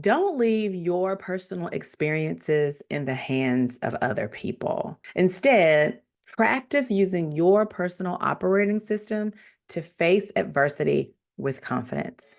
Don't leave your personal experiences in the hands of other people. Instead, practice using your personal operating system to face adversity with confidence.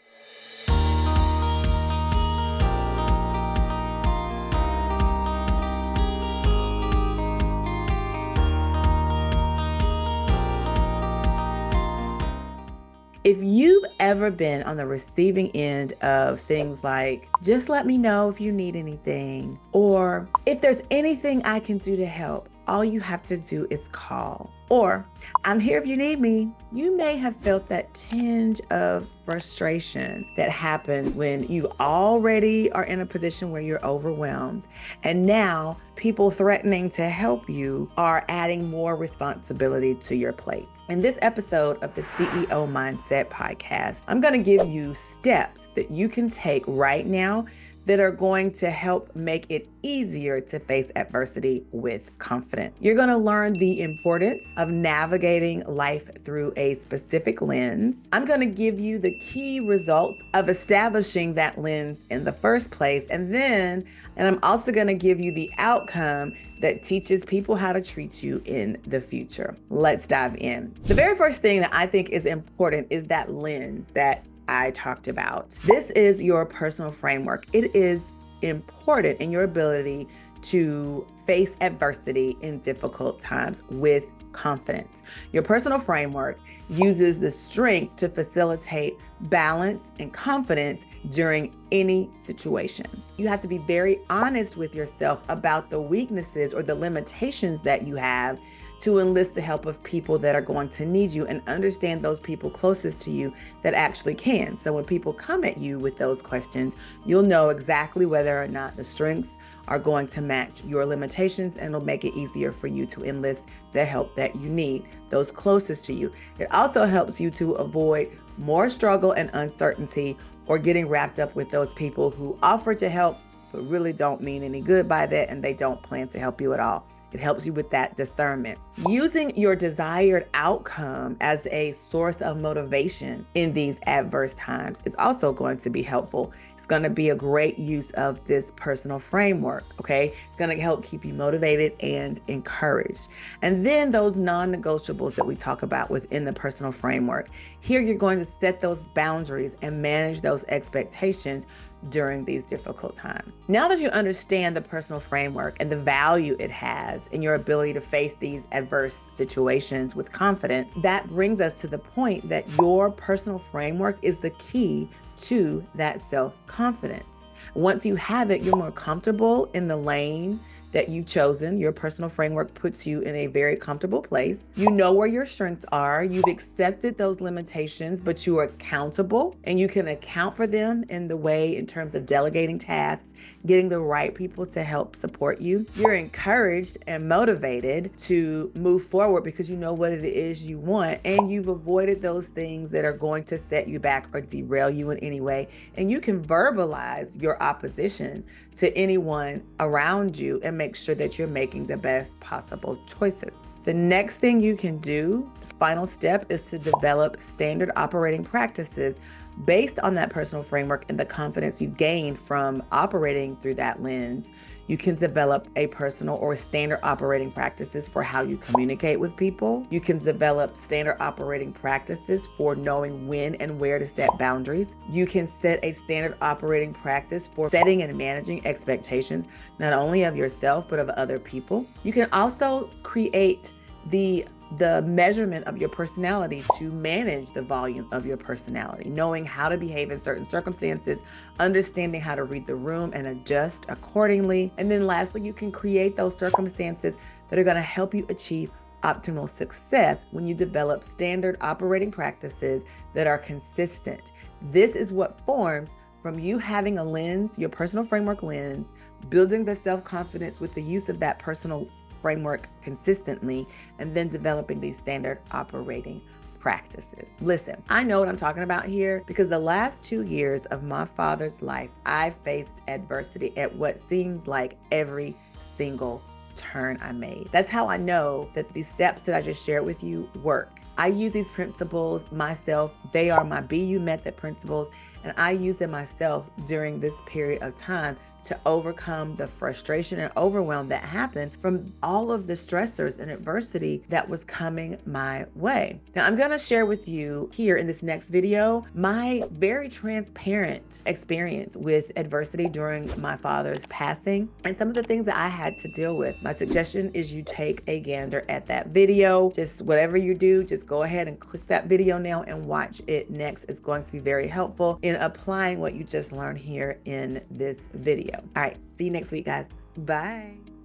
If you've ever been on the receiving end of things like, just let me know if you need anything, or if there's anything I can do to help, all you have to do is call, or I'm here if you need me, you may have felt that tinge of frustration that happens when you already are in a position where you're overwhelmed. And now people threatening to help you are adding more responsibility to your plate. In this episode of the CEO Mindset Podcast, I'm going to give you steps that you can take right now that are going to help make it easier to face adversity with confidence. You're going to learn the importance of navigating life through a specific lens. I'm going to give you the key results of establishing that lens in the first place. And I'm also going to give you the outcome that teaches people how to treat you in the future. Let's dive in. The very first thing that I think is important is that lens that I talked about. This is your personal framework. It is important in your ability to face adversity in difficult times with confidence. Your personal framework uses the strengths to facilitate balance and confidence during any situation. You have to be very honest with yourself about the weaknesses or the limitations that you have to enlist the help of people that are going to need you and understand those people closest to you that actually can. So when people come at you with those questions, you'll know exactly whether or not the strengths are going to match your limitations, and it'll make it easier for you to enlist the help that you need, those closest to you. It also helps you to avoid more struggle and uncertainty or getting wrapped up with those people who offer to help but really don't mean any good by that, and they don't plan to help you at all. It helps you with that discernment. Using your desired outcome as a source of motivation in these adverse times is also going to be helpful. It's going to be a great use of this personal framework, okay? It's going to help keep you motivated and encouraged. And then those non-negotiables that we talk about within the personal framework. Here you're going to set those boundaries and manage those expectations during these difficult times. Now that you understand the personal framework and the value it has in your ability to face these adverse situations with confidence, that brings us to the point that your personal framework is the key to that self-confidence. Once you have it, you're more comfortable in the lane that you've chosen. Your personal framework puts you in a very comfortable place. You know where your strengths are. You've accepted those limitations, but you are accountable and you can account for them in the way in terms of delegating tasks, getting the right people to help support you. You're encouraged and motivated to move forward because you know what it is you want, and you've avoided those things that are going to set you back or derail you in any way. And you can verbalize your opposition to anyone around you and make sure that you're making the best possible choices. The next thing you can do, the final step, is to develop standard operating practices based on that personal framework and the confidence you've gained from operating through that lens. You can develop a personal or standard operating practices for how you communicate with people. You can develop standard operating practices for knowing when and where to set boundaries. You can set a standard operating practice for setting and managing expectations, not only of yourself, but of other people. You can also create the measurement of your personality to manage the volume of your personality, knowing how to behave in certain circumstances, understanding how to read the room and adjust accordingly. And then lastly, you can create those circumstances that are going to help you achieve optimal success when you develop standard operating practices that are consistent. This is what forms from you having a lens, your personal framework lens, building the self-confidence with the use of that personal framework consistently, and then developing these standard operating practices. Listen, I know what I'm talking about here because the last 2 years of my father's life, I faced adversity at what seemed like every single turn I made. That's how I know that these steps that I just shared with you work. I use these principles myself. They are my BU method principles, And I used them myself during this period of time to overcome the frustration and overwhelm that happened from all of the stressors and adversity that was coming my way. Now, I'm going to share with you here in this next video my very transparent experience with adversity during my father's passing and some of the things that I had to deal with. My suggestion is you take a gander at that video. Just whatever you do, just go ahead and click that video now and watch it next. It's going to be very helpful in applying what you just learned here in this video. All right, see you next week, guys. Bye.